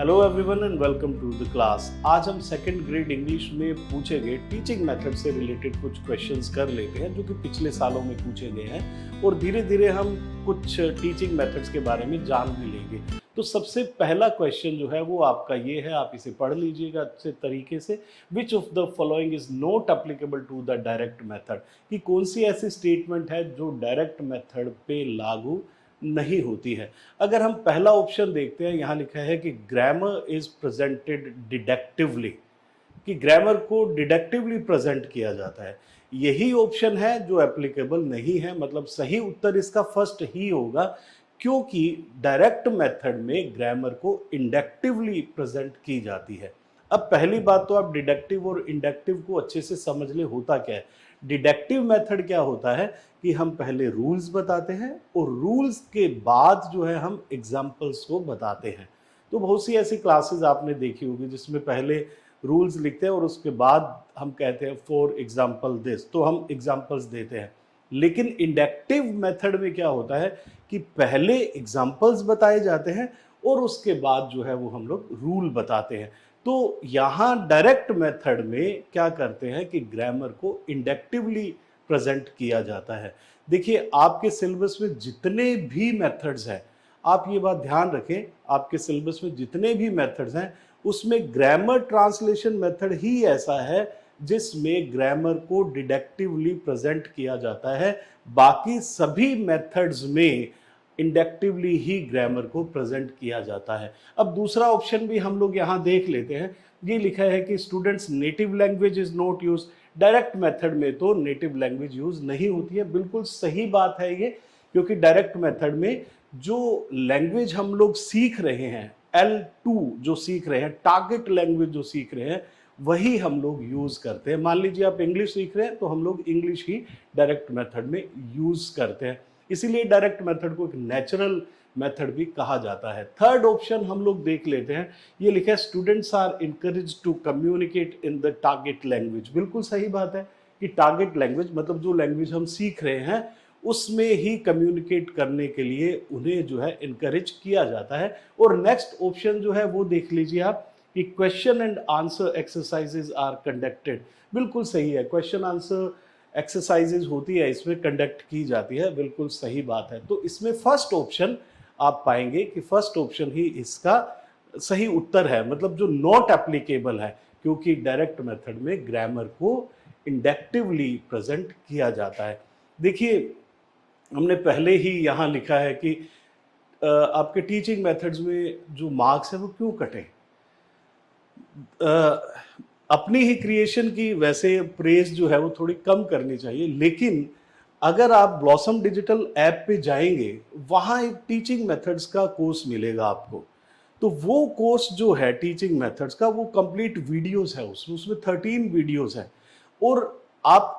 Hello everyone and welcome to the class. आज हम second grade English में पूछे गए टीचिंग मेथड से रिलेटेड कुछ क्वेश्चंस कर लेते हैं जो कि पिछले सालों में पूछे गए हैं और धीरे धीरे हम कुछ टीचिंग मेथड्स के बारे में जान भी लेंगे। तो सबसे पहला क्वेश्चन जो है वो आपका ये है, आप इसे पढ़ लीजिएगा अच्छे तरीके से। Which of the following is not applicable to the direct method, कि कौन सी ऐसी स्टेटमेंट है जो डायरेक्ट मेथड पे लागू नहीं होती है। अगर हम पहला ऑप्शन देखते हैं, यहाँ लिखा है कि ग्रामर इज प्रेजेंटेड डिडक्टिवली, कि ग्रामर को डिडक्टिवली प्रेजेंट किया जाता है। यही ऑप्शन है जो एप्लीकेबल नहीं है, मतलब सही उत्तर इसका फर्स्ट ही होगा, क्योंकि डायरेक्ट मेथड में ग्रामर को इंडक्टिवली प्रेजेंट की जाती है। अब पहली बात तो आप डिडक्टिव और इंडक्टिव को अच्छे से समझ ले, होता क्या है। डिडक्टिव मेथड क्या होता है कि हम पहले रूल्स बताते हैं और रूल्स के बाद जो है हम एग्जाम्पल्स को बताते हैं। तो बहुत सी ऐसी क्लासेस आपने देखी होगी जिसमें पहले रूल्स लिखते हैं और उसके बाद हम कहते हैं फॉर एग्जाम्पल दिस, तो हम एग्जाम्पल्स देते हैं। लेकिन इंडक्टिव मेथड में क्या होता है कि पहले एग्जाम्पल्स बताए जाते हैं और उसके बाद जो है वो हम लोग रूल बताते हैं। तो यहाँ डायरेक्ट मेथड में क्या करते हैं कि ग्रामर को इंडक्टिवली प्रेजेंट किया जाता है। देखिए, आपके सिलेबस में जितने भी मेथड्स हैं, आप ये बात ध्यान रखें, आपके सिलेबस में जितने भी मेथड्स हैं उसमें ग्रामर ट्रांसलेशन मेथड ही ऐसा है जिसमें ग्रामर को डिडक्टिवली प्रेजेंट किया जाता है। बाकी सभी मेथड्स में इंडक्टिवली ही ग्रामर को प्रेजेंट किया जाता है। अब दूसरा ऑप्शन भी हम लोग यहाँ देख लेते हैं। ये लिखा है कि students native language is not use. Direct method में तो नेटिव लैंग्वेज यूज नहीं होती है, बिल्कुल सही बात है ये, क्योंकि डायरेक्ट मेथड में जो लैंग्वेज हम लोग सीख रहे हैं, L2 जो सीख रहे हैं, टारगेट लैंग्वेज जो सीख रहे हैं, वही हम लोग यूज करते हैं। मान लीजिए आप इंग्लिश सीख रहे हैं तो हम लोग इंग्लिश ही डायरेक्ट मेथड में यूज करते हैं। इसीलिए डायरेक्ट मेथड को एक नेचुरल मेथड भी कहा जाता है। थर्ड ऑप्शन हम लोग देख लेते हैं। ये लिखा है students are encourage to communicate in the target language. बिल्कुल सही बात है कि टारगेट लैंग्वेज मतलब जो लैंग्वेज हम सीख रहे हैं उसमें ही कम्युनिकेट करने के लिए उन्हें जो है इनकरेज किया जाता है। और नेक्स्ट ऑप्शन जो है वो देख लीजिए आप कि question and answer exercises are conducted. बिल्कुल सही है, क्वेश्चन आंसर एक्सरसाइजेज होती है, इसमें कंडक्ट की जाती है, बिल्कुल सही बात है। तो इसमें फर्स्ट ऑप्शन आप पाएंगे कि फर्स्ट ऑप्शन ही इसका सही उत्तर है, मतलब जो नॉट एप्लीकेबल है, क्योंकि डायरेक्ट मेथड में ग्रामर को इंडक्टिवली प्रेजेंट किया जाता है। देखिए, हमने पहले ही यहाँ लिखा है कि आपके टीचिंग मेथड्स में जो मार्क्स है वो क्यों कटे। अपनी ही क्रिएशन की वैसे प्रेज जो है वो थोड़ी कम करनी चाहिए, लेकिन अगर आप ब्लॉसम डिजिटल ऐप पे जाएंगे, वहाँ एक टीचिंग मेथड्स का कोर्स मिलेगा आपको। तो वो कोर्स जो है टीचिंग मेथड्स का, वो कंप्लीट वीडियोस है, उसमें 13 वीडियोस हैं। और आप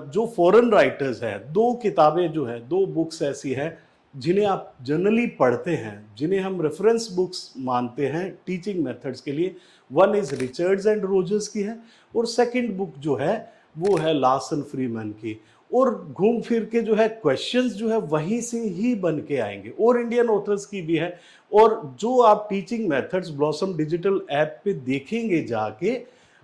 जो फॉरेन राइटर्स हैं, दो किताबें जो है, दो बुक्स ऐसी हैं जिन्हें आप जनरली पढ़ते हैं, जिन्हें हम रेफरेंस बुक्स मानते हैं टीचिंग मेथड्स के लिए। One is Richards and Rogers की है और सेकंड बुक जो है वो है लार्सन फ्रीमैन की। और घूम फिर के जो है क्वेश्चंस जो है वहीं से ही बन के आएंगे, और इंडियन ऑथर्स की भी है। और जो आप teaching methods blossom digital app पे देखेंगे जाके,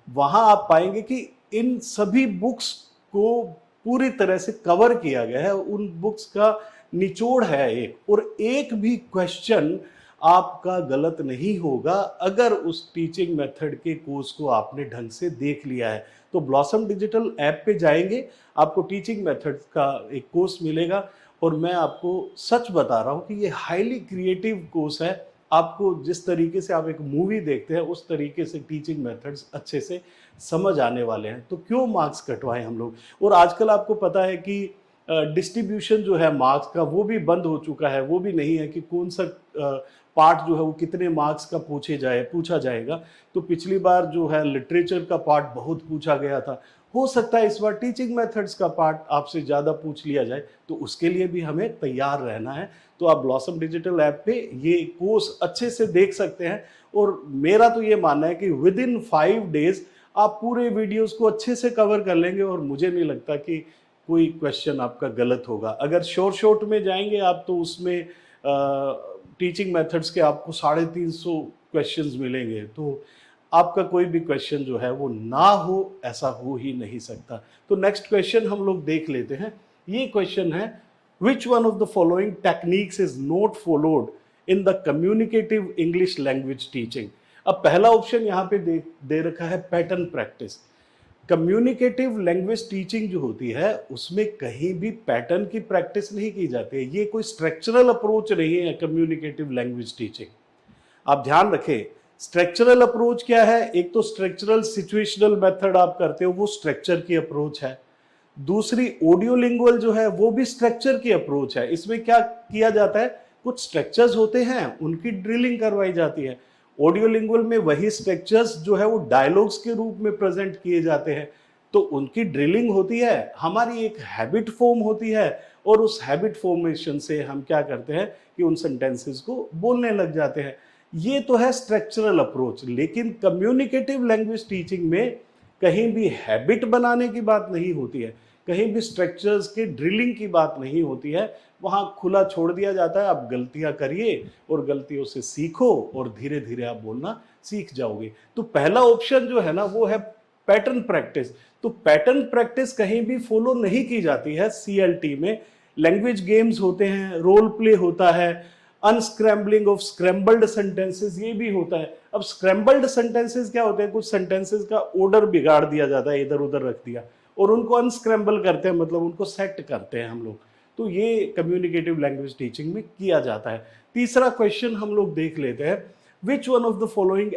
वहां आप पाएंगे कि इन सभी बुक्स को पूरी तरह से कवर किया गया है। उन बुक्स का निचोड़ है एक, और एक भी क्वेश्चन आपका गलत नहीं होगा अगर उस टीचिंग मेथड के कोर्स को आपने ढंग से देख लिया है। तो ब्लॉसम डिजिटल ऐप पे जाएंगे, आपको टीचिंग मेथड का एक कोर्स मिलेगा, और मैं आपको सच बता रहा हूँ कि ये हाईली क्रिएटिव कोर्स है। आपको जिस तरीके से आप एक मूवी देखते हैं उस तरीके से टीचिंग मेथड्स अच्छे से समझ आने वाले हैं। तो क्यों मार्क्स कटवाएं हम लोग। और आजकल आपको पता है कि डिस्ट्रीब्यूशन जो है मार्क्स का वो भी बंद हो चुका है। वो भी नहीं है कि कौन सा पार्ट जो है वो कितने मार्क्स का पूछा जाएगा। तो पिछली बार जो है लिटरेचर का पार्ट बहुत पूछा गया था, हो सकता है इस बार टीचिंग मेथड्स का पार्ट आपसे ज़्यादा पूछ लिया जाए, तो उसके लिए भी हमें तैयार रहना है। तो आप ब्लॉसम डिजिटल ऐप पे ये कोर्स अच्छे से देख सकते हैं। और मेरा तो ये मानना है कि विद इन 5 डेज आप पूरे वीडियोस को अच्छे से कवर कर लेंगे, और मुझे नहीं लगता कि कोई क्वेश्चन आपका गलत होगा। अगर शॉर्ट में जाएंगे आप तो उसमें टीचिंग मेथड्स के आपको 350 क्वेश्चंस मिलेंगे, तो आपका कोई भी क्वेश्चन जो है वो ना हो, ऐसा हो ही नहीं सकता। तो नेक्स्ट क्वेश्चन हम लोग देख लेते हैं। ये क्वेश्चन है, which one of the following techniques is not followed in the communicative English language teaching. अब पहला ऑप्शन यहाँ पे दे रखा है pattern practice. Communicative language teaching जो होती है उसमें कहीं भी पैटर्न की प्रैक्टिस नहीं की जाती है। ये कोई स्ट्रक्चरल अप्रोच नहीं है कम्युनिकेटिव लैंग्वेज टीचिंग। आप ध्यान रखें, स्ट्रक्चरल अप्रोच क्या है? एक तो स्ट्रक्चरल सिचुएशनल मेथड आप करते हो, वो स्ट्रक्चर की अप्रोच है। दूसरी ऑडियो लिंगुअल जो है वो भी स्ट्रक्चर की अप्रोच है। इसमें क्या किया जाता है, कुछ स्ट्रक्चर्स होते हैं उनकी ड्रिलिंग करवाई जाती है। ऑडियो लिंगुअल में वही स्ट्रक्चर्स जो है वो डायलॉग्स के रूप में प्रेजेंट किए जाते हैं, तो उनकी ड्रिलिंग होती है। हमारी एक हैबिट फॉर्म होती है और उस हैबिट फॉर्मेशन से हम क्या करते हैं कि उन सेंटेंसेस को बोलने लग जाते हैं। ये तो है स्ट्रक्चरल अप्रोच। लेकिन कम्युनिकेटिव लैंग्वेज टीचिंग में कहीं भी हैबिट बनाने की बात नहीं होती है, कहीं भी स्ट्रक्चर्स के ड्रिलिंग की बात नहीं होती है। वहां खुला छोड़ दिया जाता है, आप गलतियां करिए और गलतियों से सीखो और धीरे धीरे आप बोलना सीख जाओगे। तो पहला ऑप्शन जो है ना वो है पैटर्न प्रैक्टिस। तो पैटर्न प्रैक्टिस कहीं भी फॉलो नहीं की जाती है सीएलटी में। लैंग्वेज गेम्स होते हैं, रोल प्ले होता है, अनस्क्रैम्बलिंग ऑफ स्क्रैम्बल्ड सेंटेंसेस ये भी होता है। अब स्क्रैम्बल्ड सेंटेंसेस क्या होते हैं, कुछ सेंटेंसेस का ऑर्डर बिगाड़ दिया जाता है, इधर उधर रख दिया और उनको अनस्क्रैम्बल करते हैं, मतलब उनको सेट करते हैं हम लोग। तो ये कम्युनिकेटिव लैंग्वेज टीचिंग में किया जाता है। तीसरा क्वेश्चन हम लोग देख लेते हैं, विच one of the following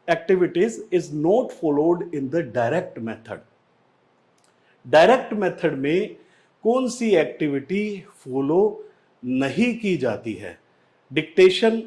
activities is not followed in the direct method. Direct method में कौन सी एक्टिविटी फॉलो नहीं की जाती है? डिक्टेशन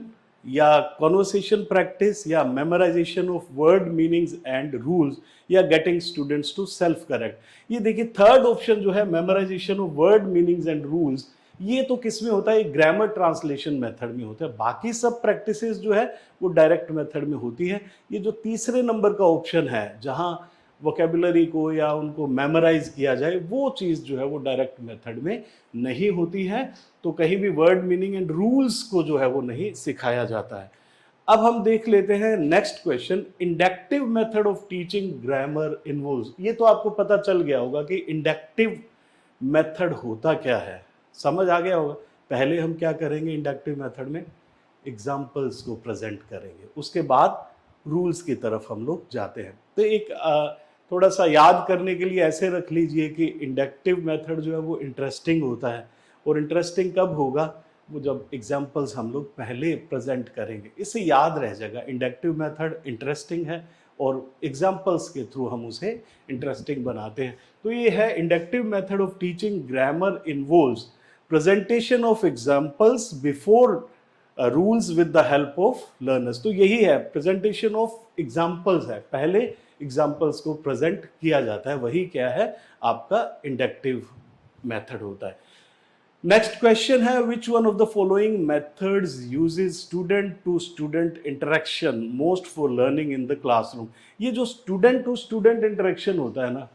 या कॉन्वर्सेशन प्रैक्टिस या memorization of word meanings and rules या getting students to self correct. ये देखिए थर्ड ऑप्शन जो है memorization of word meanings and rules, ये तो किस में होता है? ग्रामर ट्रांसलेशन मेथड में होता है। बाकी सब प्रैक्टिसेस जो है वो डायरेक्ट मेथड में होती है। ये जो तीसरे नंबर का ऑप्शन है जहां वोकेबुलरी को या उनको मेमोराइज किया जाए, वो चीज़ जो है वो डायरेक्ट मेथड में नहीं होती है। तो कहीं भी वर्ड मीनिंग एंड रूल्स को जो है वो नहीं सिखाया जाता है। अब हम देख लेते हैं next question, inductive method of teaching grammar involves. ये तो आपको पता चल गया होगा कि इंडक्टिव मेथड होता क्या है, समझ आ गया होगा। पहले हम क्या करेंगे इंडक्टिव मेथड में, एग्जाम्पल्स को प्रेजेंट करेंगे, उसके बाद रूल्स की तरफ हम लोग जाते हैं। तो एक थोड़ा सा याद करने के लिए ऐसे रख लीजिए कि इंडक्टिव मेथड जो है वो इंटरेस्टिंग होता है। और इंटरेस्टिंग कब होगा? वो जब एग्जाम्पल्स हम लोग पहले प्रेजेंट करेंगे, इससे याद रह जाएगा। इंडक्टिव मेथड इंटरेस्टिंग है और एग्जाम्पल्स के थ्रू हम उसे इंटरेस्टिंग बनाते हैं। तो ये है inductive method of teaching grammar involves presentation of examples before rules with the help of learners. तो यही है, प्रेजेंटेशन ऑफ एग्जाम्पल्स है, पहले एग्जाम्पल्स को प्रेजेंट किया जाता है, वही क्या है आपका इंडक्टिव मेथड होता है। नेक्स्ट क्वेश्चन है, which one of the following methods uses student to student interaction most for learning in the classroom. ये जो स्टूडेंट टू स्टूडेंट इंटरेक्शन होता है ना,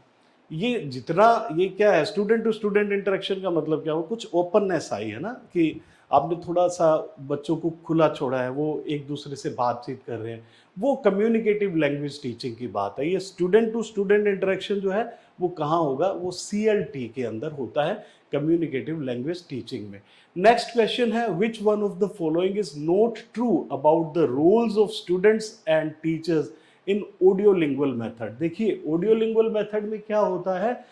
ये जितना, ये क्या है, स्टूडेंट टू स्टूडेंट इंटरेक्शन का मतलब क्या हो, कुछ ओपननेस आई है ना, कि आपने थोड़ा सा बच्चों को खुला छोड़ा है, वो एक दूसरे से बातचीत कर रहे हैं, वो कम्युनिकेटिव लैंग्वेज टीचिंग की बात है। ये स्टूडेंट टू स्टूडेंट इंटरेक्शन जो है वो कहाँ होगा? वो CLT के अंदर होता है, कम्युनिकेटिव लैंग्वेज टीचिंग में। नेक्स्ट क्वेश्चन है, which one of the following is not true about the roles of students and teachers in audio lingual method. देखिए ऑडियो लिंगुअल मेथड में क्या होता है,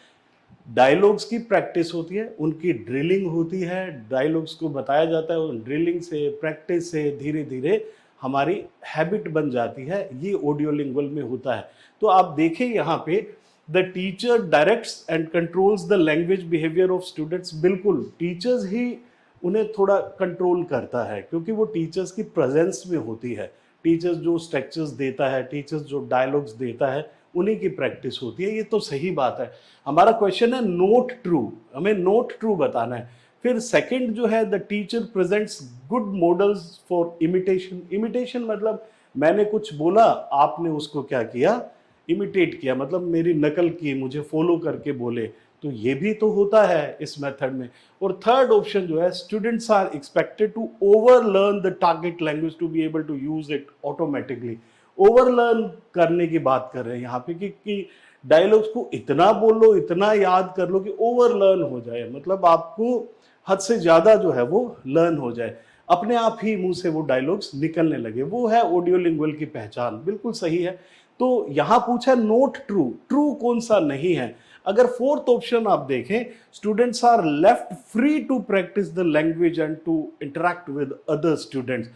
डायलॉग्स की प्रैक्टिस होती है, उनकी ड्रिलिंग होती है, डायलॉग्स को बताया जाता है, उन ड्रिलिंग से, प्रैक्टिस से धीरे धीरे हमारी हैबिट बन जाती है। ये ऑडियो लिंगुअल में होता है। तो आप देखें यहाँ पे, the teacher directs and controls the language behaviour of students. बिल्कुल टीचर्स ही उन्हें थोड़ा कंट्रोल करता है, क्योंकि वो टीचर्स की प्रेजेंस में होती है। टीचर्स जो स्ट्रक्चर्स देता है, टीचर्स जो डायलॉग्स देता है, उन्हीं की प्रैक्टिस होती है। ये तो सही बात है। हमारा क्वेश्चन है नोट ट्रू, हमें नोट ट्रू बताना है। फिर सेकंड जो है, the teacher presents good models for imitation. Imitation मतलब मैंने कुछ बोला, आपने उसको क्या किया, इमिटेट किया, मतलब मेरी नकल की, मुझे फॉलो करके बोले। तो ये भी तो होता है इस मेथड में। और थर्ड ऑप्शन जो है, students are expected to overlearn the target language to be able to use it automatically. Overlearn करने की बात कर रहे हैं यहाँ पे कि डायलॉग्स को इतना बोलो, इतना याद कर लो कि ओवरलर्न हो जाए, मतलब आपको हद से ज्यादा जो है वो लर्न हो जाए, अपने आप ही मुंह से वो डायलॉग्स निकलने लगे। वो है ऑडियोलिंगुअल की पहचान, बिल्कुल सही है। तो यहां पूछा नोट ट्रू, ट्रू कौन सा नहीं है। अगर फोर्थ ऑप्शन आप देखें, students are left free to practice the language and to interact with other students.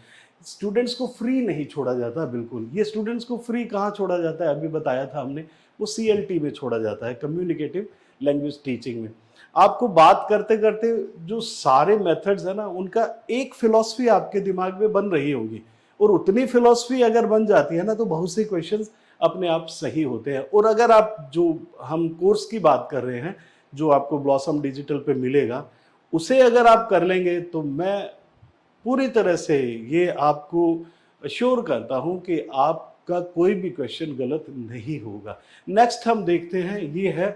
Students को फ्री नहीं छोड़ा जाता, बिल्कुल। ये स्टूडेंट्स को फ्री कहाँ छोड़ा जाता है, अभी बताया था हमने, वो CLT में छोड़ा जाता है, कम्युनिकेटिव लैंग्वेज टीचिंग में। आपको बात करते करते जो सारे मेथड्स है ना, उनका एक फिलॉसफी आपके दिमाग में बन रही होगी, और उतनी फिलॉसफी अगर बन जाती है ना, तो बहुत से क्वेश्चंस अपने आप सही होते हैं। और अगर आप, जो हम कोर्स की बात कर रहे हैं, जो आपको ब्लॉसम डिजिटल पे मिलेगा, उसे अगर आप कर लेंगे, तो मैं पूरी तरह से ये आपको अश्योर करता हूं कि आपका कोई भी क्वेश्चन गलत नहीं होगा। नेक्स्ट हम देखते हैं, ये है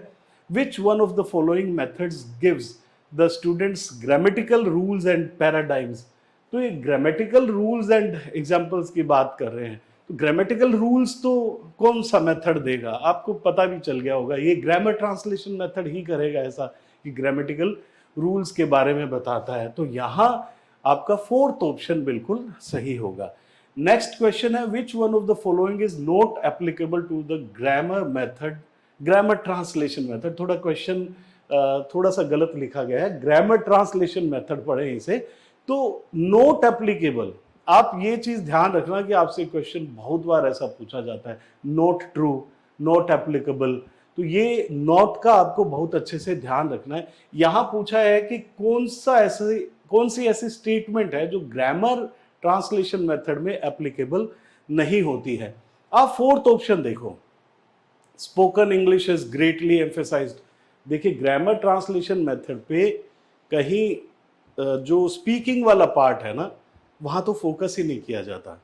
which one of the following methods gives the students grammatical rules and paradigms। तो ये ग्रामेटिकल रूल्स एंड एग्जाम्पल्स की बात कर रहे हैं, तो ग्रामेटिकल रूल्स तो कौन सा मेथड देगा, आपको पता भी चल गया होगा, ये ग्रामर ट्रांसलेशन मेथड ही करेगा ऐसा, कि ग्रामेटिकल रूल्स के बारे में बताता है। तो यहाँ आपका फोर्थ ऑप्शन बिल्कुल सही होगा। नेक्स्ट क्वेश्चन है, which one of the following is not applicable to the grammar method, grammar translation method. थोड़ा क्वेश्चन थोड़ा सा गलत लिखा गया है, ग्रामर ट्रांसलेशन मेथड पढ़े इसे। तो नॉट एप्लीकेबल, आप ये चीज ध्यान रखना कि आपसे क्वेश्चन बहुत बार ऐसा पूछा जाता है, नॉट ट्रू, नॉट एप्लीकेबल। तो ये नॉट का आपको बहुत अच्छे से ध्यान रखना है। यहां पूछा है कि कौन सी ऐसी स्टेटमेंट है जो ग्रामर ट्रांसलेशन मेथड में एप्लीकेबल नहीं होती है। आप फोर्थ ऑप्शन देखो, spoken English is greatly emphasised. देखिए, ग्रामर ट्रांसलेशन मेथड पे कहीं जो स्पीकिंग वाला पार्ट है ना, वहां तो फोकस ही नहीं किया जाता।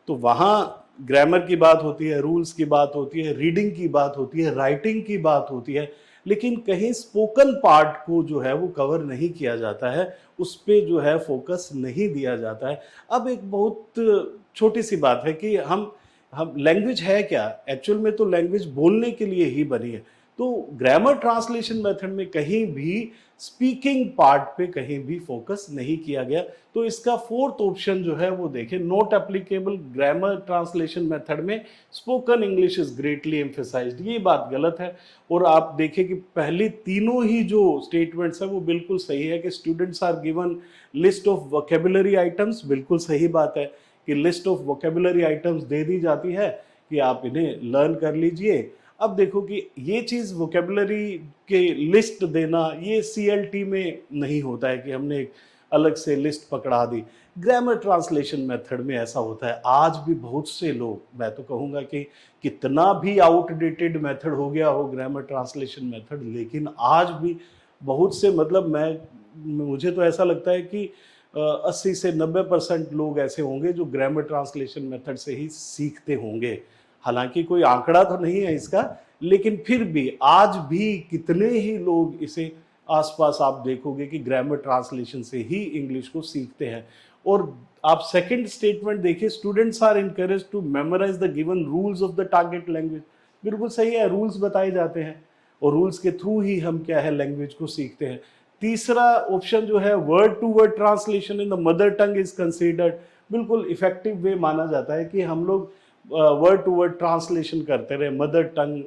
तो वहां ग्रामर की बात होती है, रूल्स की बात होती है, रीडिंग की बात होती है, राइटिंग की बात होती है, लेकिन कहीं स्पोकन पार्ट को जो है वो कवर नहीं किया जाता है, उस पे जो है फोकस नहीं दिया जाता है। अब एक बहुत छोटी सी बात है कि हम लैंग्वेज है क्या, एक्चुअल में तो लैंग्वेज बोलने के लिए ही बनी है। तो ग्रामर ट्रांसलेशन मेथड में कहीं भी स्पीकिंग पार्ट पे कहीं भी फोकस नहीं किया गया। तो इसका फोर्थ ऑप्शन जो है वो देखें, not applicable grammar translation method में spoken English is greatly emphasized, ये बात गलत है। और आप देखें कि पहली तीनों ही जो स्टेटमेंट्स है वो बिल्कुल सही है, कि students are given list of vocabulary items, बिल्कुल सही बात है कि लिस्ट ऑफ वोकेबुलरी आइटम्स दे दी जाती है कि आप इन्हें लर्न कर लीजिए। अब देखो कि ये चीज़ वोकेबुलरी के लिस्ट देना, ये CLT में नहीं होता है कि हमने एक अलग से लिस्ट पकड़ा दी। ग्रामर ट्रांसलेशन मेथड में ऐसा होता है। आज भी बहुत से लोग, मैं तो कहूँगा कि कितना भी आउटडेटेड मेथड हो गया हो ग्रामर ट्रांसलेशन मेथड, लेकिन आज भी बहुत से, मतलब मुझे तो ऐसा लगता है कि 80 से 90% लोग ऐसे होंगे जो ग्रामर ट्रांसलेशन मेथड से ही सीखते होंगे। हालांकि कोई आंकड़ा तो नहीं है इसका, लेकिन फिर भी आज भी कितने ही लोग इसे आसपास आप देखोगे कि ग्रामर ट्रांसलेशन से ही इंग्लिश को सीखते हैं। और आप सेकंड स्टेटमेंट देखिए, students are encourage to memorize the given rules of the target language. बिल्कुल सही है, रूल्स बताए जाते हैं और रूल्स के थ्रू ही हम क्या है लैंग्वेज को सीखते हैं। तीसरा ऑप्शन जो है, word to word translation in the mother tongue is considered, बिल्कुल इफेक्टिव वे माना जाता है कि हम लोग वर्ड टू वर्ड ट्रांसलेशन करते रहे, मदर टंग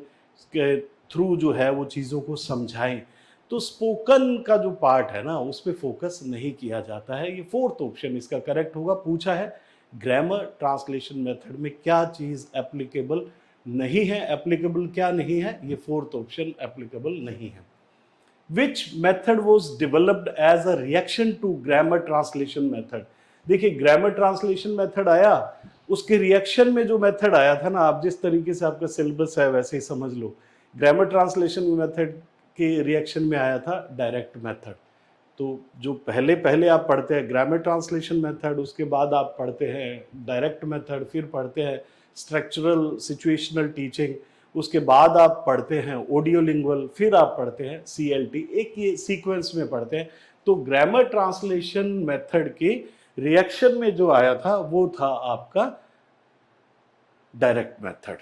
के थ्रू जो है वो चीज़ों को समझाएं। तो स्पोकन का जो पार्ट है ना, उस पर फोकस नहीं किया जाता है। ये फोर्थ ऑप्शन इसका करेक्ट होगा। पूछा है ग्रामर ट्रांसलेशन मेथड में क्या चीज़ एप्लीकेबल नहीं है, एप्लीकेबल क्या नहीं है, ये फोर्थ ऑप्शन एप्लीकेबल नहीं है। Which method was developed as a reaction to grammar translation method? देखिए, ग्रामर ट्रांसलेशन मेथड आया, उसके रिएक्शन में जो मेथड आया था ना, आप जिस तरीके से आपका सिलेबस है वैसे ही समझ लो, ग्रामर ट्रांसलेशन मेथड के रिएक्शन में आया था डायरेक्ट मेथड। तो जो पहले पहले आप पढ़ते हैं ग्रामर ट्रांसलेशन मेथड, उसके बाद आप पढ़ते हैं डायरेक्ट मेथड, फिर पढ़ते हैं स्ट्रक्चरल सिचुएशनल टीचिंग, उसके बाद आप पढ़ते हैं ऑडियो लिंगुअल, फिर आप पढ़ते हैं CLT, एक ये सीक्वेंस में पढ़ते हैं। तो ग्रामर ट्रांसलेशन मेथड के रिएक्शन में जो आया था वो था आपका डायरेक्ट मेथड।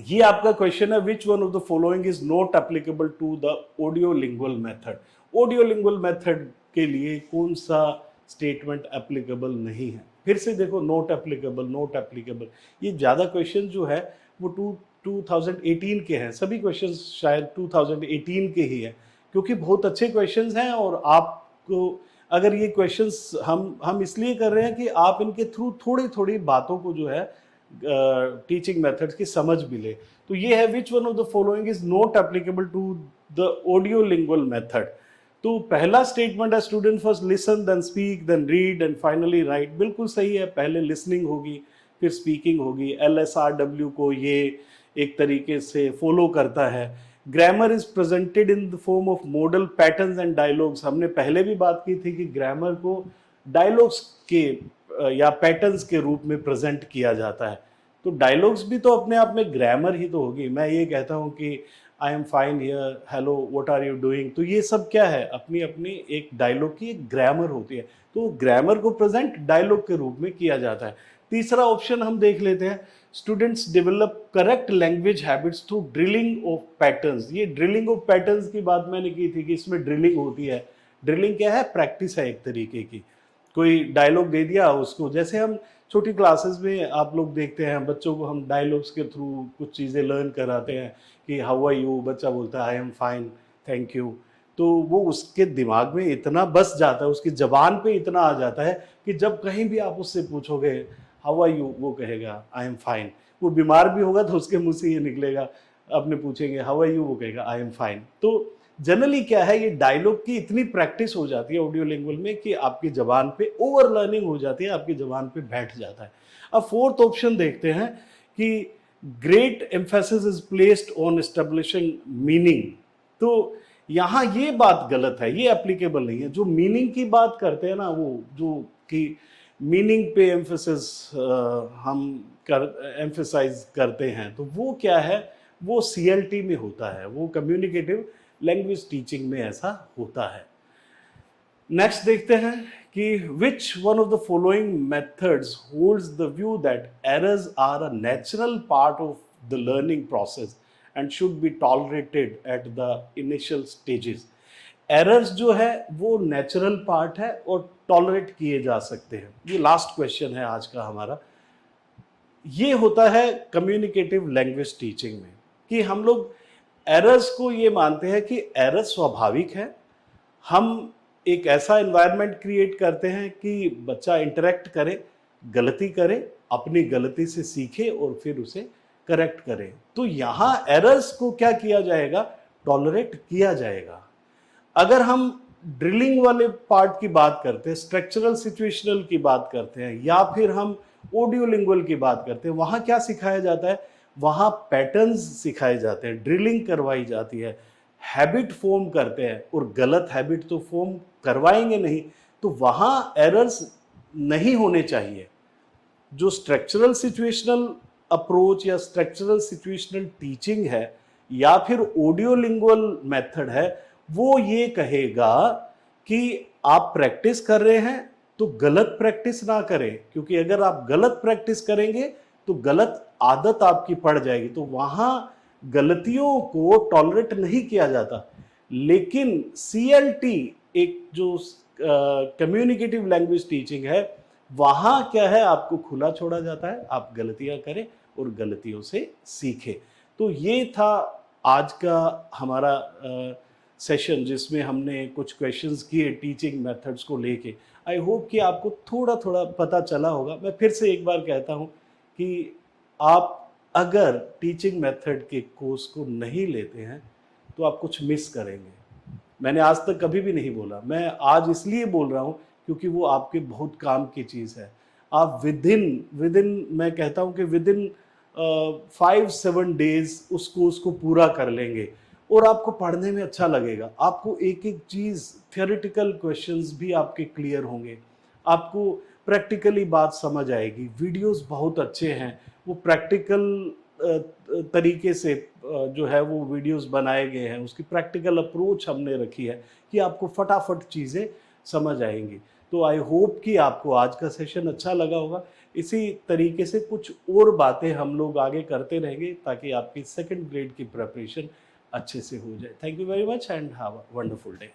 ये आपका क्वेश्चन है, which one of the following is not applicable to the audio lingual method. Audio lingual method के लिए कौन सा स्टेटमेंट एप्लीकेबल नहीं है? फिर से देखो, नॉट एप्लीकेबल, नॉट एप्लीकेबल, ये ज़्यादा क्वेश्चन जो है वो 2018 के हैं, सभी क्वेश्चंस शायद 2018 के ही हैं, क्योंकि बहुत अच्छे क्वेश्चंस हैं। और आपको अगर ये क्वेश्चंस हम इसलिए कर रहे हैं कि आप इनके थ्रू थोड़ी थोड़ी बातों को जो है टीचिंग मेथड्स की समझ भी ले। तो ये है, which one of the following is not applicable to the audio lingual method. तो पहला स्टेटमेंट है, student first listen then speak then read and finally write. बिल्कुल सही है, पहले लिसनिंग होगी फिर स्पीकिंग होगी। LSRW को ये एक तरीके से फॉलो करता है। Grammar is presented in the form of model patterns and dialogues. हमने पहले भी बात की थी कि ग्रामर को डायलॉग्स के या पैटर्न्स के रूप में प्रेजेंट किया जाता है। तो डायलॉग्स भी तो अपने आप में ग्रामर ही तो होगी। मैं ये कहता हूँ कि I am fine here, hello, what are you doing, तो ये सब क्या है, अपनी अपनी एक डायलॉग की एक ग्रामर होती है। तो ग्रामर को प्रेजेंट डायलॉग के रूप में किया जाता है। तीसरा ऑप्शन हम देख लेते हैं, students develop correct language habits through drilling of patterns. ये ड्रिलिंग ऑफ पैटर्न्स की बात मैंने की थी कि इसमें ड्रिलिंग होती है। ड्रिलिंग क्या है? प्रैक्टिस है एक तरीके की। कोई डायलॉग दे दिया उसको, जैसे हम छोटी क्लासेस में आप लोग देखते हैं, बच्चों को हम डायलॉग्स के थ्रू कुछ चीज़ें लर्न कराते हैं कि हाउ आर यू, बच्चा बोलता है आई एम फाइन, थैंक यू। तो वो उसके दिमाग में इतना बस जाता है, उसकी ज़बान पे इतना आ जाता है कि जब कहीं भी आप उससे पूछोगे हाउ आर यू, वो कहेगा आई एम फाइन। वो बीमार भी होगा तो उसके मुंह से ये निकलेगा, अपने पूछेंगे हाउ आर यू, वो कहेगा आई एम फाइन। तो जनरली क्या है, ये डायलॉग की इतनी प्रैक्टिस हो जाती है ऑडियो लिंगुअल में कि आपकी जबान पे ओवर लर्निंग हो जाती है, आपकी जबान पे बैठ जाता है। अब फोर्थ ऑप्शन देखते हैं कि great emphasis is placed on establishing meaning. तो यहाँ ये बात गलत है, ये एप्लीकेबल नहीं है। जो मीनिंग की बात करते हैं ना, वो जो कि मीनिंग पे एम्फेसिस हम एम्फेसाइज करते हैं, तो वो क्या है, वो CLT में होता है, वो कम्युनिकेटिव लैंग्वेज टीचिंग में ऐसा होता है। नेक्स्ट देखते हैं कि which one of the following methods holds the view that errors are a natural part of the learning process and should be tolerated at the initial stages. Errors जो है वो नेचुरल पार्ट है और tolerate किए जा सकते हैं। ये लास्ट क्वेश्चन है आज का हमारा। ये होता है कम्युनिकेटिव लैंग्वेज टीचिंग में कि हम लोग एरर्स को ये मानते हैं कि एरर स्वाभाविक है। हम एक ऐसा एनवायरनमेंट क्रिएट करते हैं कि बच्चा इंटरेक्ट करे, गलती करे, अपनी गलती से सीखे और फिर उसे करेक्ट करे। तो यहाँ एरर्स को क्या किया जाएगा, टॉलरेट किया जाएगा। अगर हम ड्रिलिंग वाले पार्ट की बात करते हैं, स्ट्रक्चरल सिचुएशनल की बात करते हैं, या फिर हम ऑडियो लिंगुअल की बात करते हैं, वहाँ क्या सिखाया जाता है, वहाँ पैटर्न्स सिखाए जाते हैं, ड्रिलिंग करवाई जाती है, हैबिट फॉर्म करते हैं। और गलत हैबिट तो फॉर्म करवाएंगे नहीं, तो वहाँ एरर्स नहीं होने चाहिए। जो स्ट्रक्चरल सिचुएशनल अप्रोच या स्ट्रक्चरल सिचुएशनल टीचिंग है या फिर ऑडियो लिंगुअल मेथड है, वो ये कहेगा कि आप प्रैक्टिस कर रहे हैं तो गलत प्रैक्टिस ना करें, क्योंकि अगर आप गलत प्रैक्टिस करेंगे तो गलत आदत आपकी पड़ जाएगी। तो वहां गलतियों को टॉलरेट नहीं किया जाता। लेकिन CLT एक जो कम्युनिकेटिव लैंग्वेज टीचिंग है, वहां क्या है, आपको खुला छोड़ा जाता है, आप गलतियां करें और गलतियों से सीखें। तो ये था आज का हमारा सेशन, जिसमें हमने कुछ क्वेश्चंस किए टीचिंग मेथड्स को लेके। आई होप कि आपको थोड़ा थोड़ा पता चला होगा। मैं फिर से एक बार कहता हूँ कि आप अगर टीचिंग मेथड के कोर्स को नहीं लेते हैं तो आप कुछ मिस करेंगे। मैंने आज तक कभी भी नहीं बोला, मैं आज इसलिए बोल रहा हूँ क्योंकि वो आपके बहुत काम की चीज़ है। आप विदिन मैं कहता हूँ कि विदिन 5-7 डेज उसको पूरा कर लेंगे और आपको पढ़ने में अच्छा लगेगा। आपको एक एक चीज़, थियोरेटिकल क्वेश्चंस भी आपके क्लियर होंगे, आपको प्रैक्टिकली बात समझ आएगी। वीडियोस बहुत अच्छे हैं, वो प्रैक्टिकल तरीके से जो है वो वीडियोस बनाए गए हैं, उसकी प्रैक्टिकल अप्रोच हमने रखी है कि आपको फटाफट चीज़ें समझ आएंगी। तो आई होप कि आपको आज का सेशन अच्छा लगा होगा। इसी तरीके से कुछ और बातें हम लोग आगे करते रहेंगे ताकि आपकी सेकंड ग्रेड की प्रिपरेशन अच्छे से हो जाए। Thank you very much and have a wonderful day.